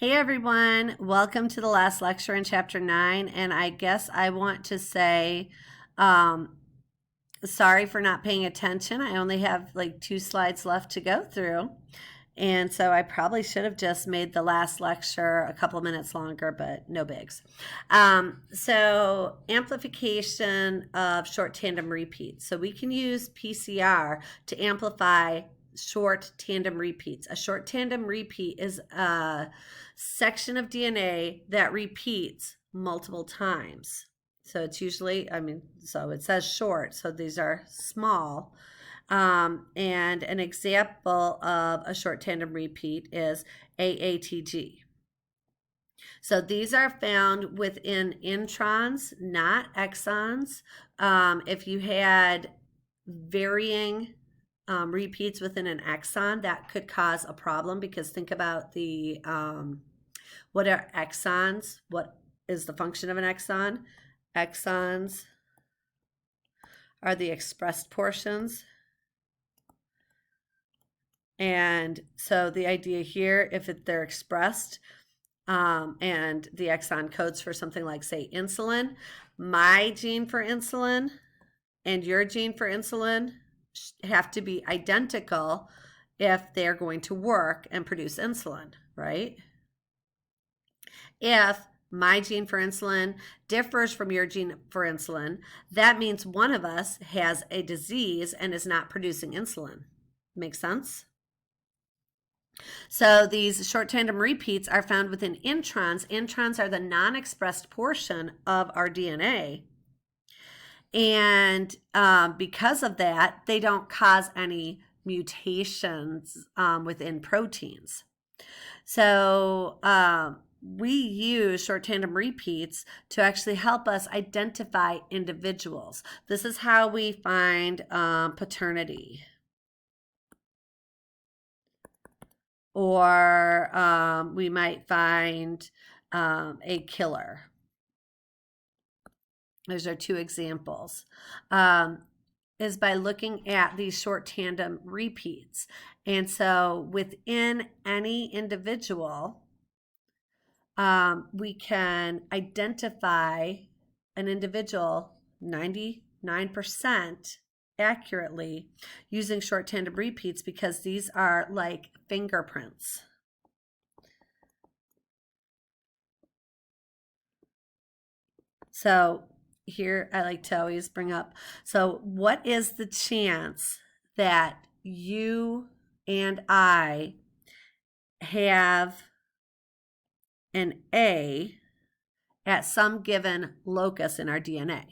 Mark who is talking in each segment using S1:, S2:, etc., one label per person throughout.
S1: Hey everyone, welcome to the last lecture in chapter 9. And I guess I want to say sorry for not paying attention. I only have like 2 slides left to go through. And so I probably should have just made the last lecture a couple minutes longer, but no bigs. So amplification of short tandem repeats. So we can use PCR to amplify short tandem repeats. A short tandem repeat is a section of DNA that repeats multiple times. So it's usually, so it says short, so these are small. And an example of a short tandem repeat is AATG. So these are found within introns, not exons. If you had varying repeats within an exon, that could cause a problem, because think about the what are exons? What is the function of an exon? Exons are the expressed portions. And so the idea here, if they're expressed and the exon codes for something like, say, insulin, my gene for insulin and your gene for insulin have to be identical if they're going to work and produce insulin, right? If my gene for insulin differs from your gene for insulin, that means one of us has a disease and is not producing insulin. Make sense? So these short tandem repeats are found within introns. Introns are the non-expressed portion of our DNA. And because of that, they don't cause any mutations within proteins. So we use short tandem repeats to actually help us identify individuals. This is how we find paternity. Or we might find a killer. Those are 2 examples. Is by looking at these short tandem repeats. And so within any individual, we can identify an individual 99% accurately using short tandem repeats, because these are like fingerprints. So here I like to always bring up, so what is the chance that you and I have an A at some given locus in our DNA?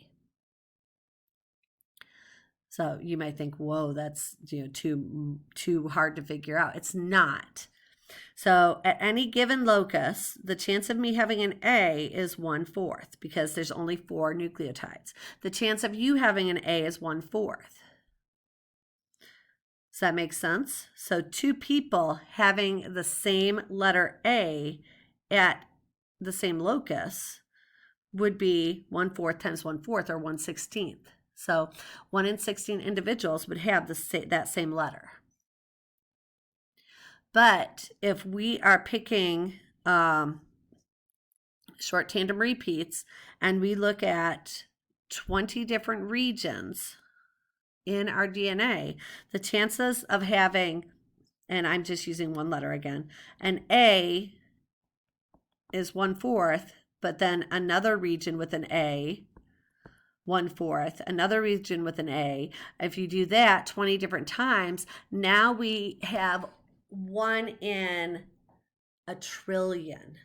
S1: So you might think, whoa, that's too hard to figure out. It's not. So at any given locus, the chance of me having an A is 1/4, because there's only 4 nucleotides. The chance of you having an A is 1/4. Does that make sense? So 2 people having the same letter A at the same locus would be 1/4 times 1/4, or 1/16. So 1 in 16 individuals would have that same letter. But if we are picking short tandem repeats and we look at 20 different regions in our DNA, the chances of having, and I'm just using one letter again, an A is 1/4, but then another region with an A, 1/4, another region with an A. If you do that 20 different times, now we have 1 in a trillion.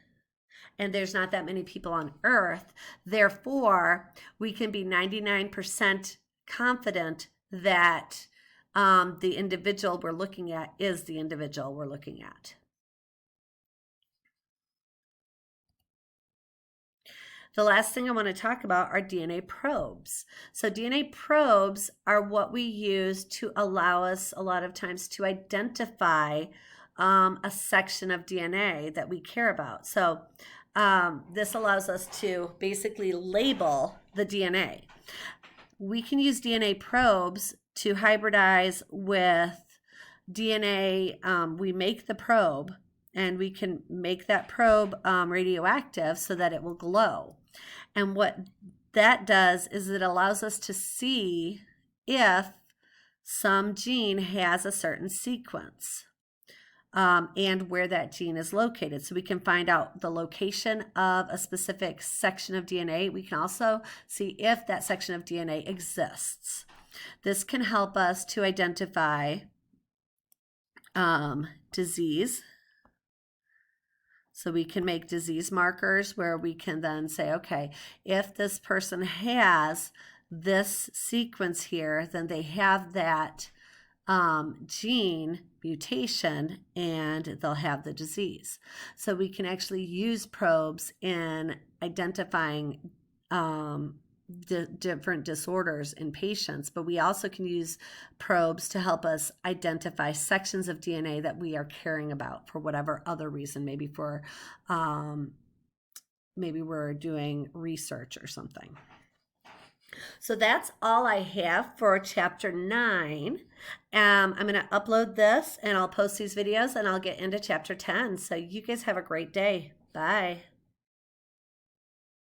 S1: And there's not that many people on Earth. Therefore, we can be 99% confident that the individual we're looking at is the individual we're looking at. The last thing I want to talk about are DNA probes. So DNA probes are what we use to allow us a lot of times to identify a section of DNA that we care about. So this allows us to basically label the DNA. We can use DNA probes to hybridize with DNA. We make the probe and we can make that probe radioactive so that it will glow. And what that does is it allows us to see if some gene has a certain sequence and where that gene is located. So we can find out the location of a specific section of DNA. We can also see if that section of DNA exists. This can help us to identify disease. So we can make disease markers where we can then say, okay, if this person has this sequence here, then they have that gene mutation and they'll have the disease. So we can actually use probes in identifying different disorders in patients, but we also can use probes to help us identify sections of DNA that we are caring about for whatever other reason, maybe for maybe we're doing research or something. So that's all I have for chapter 9. I'm going to upload this and I'll post these videos and I'll get into chapter 10. So you guys have a great day. Bye.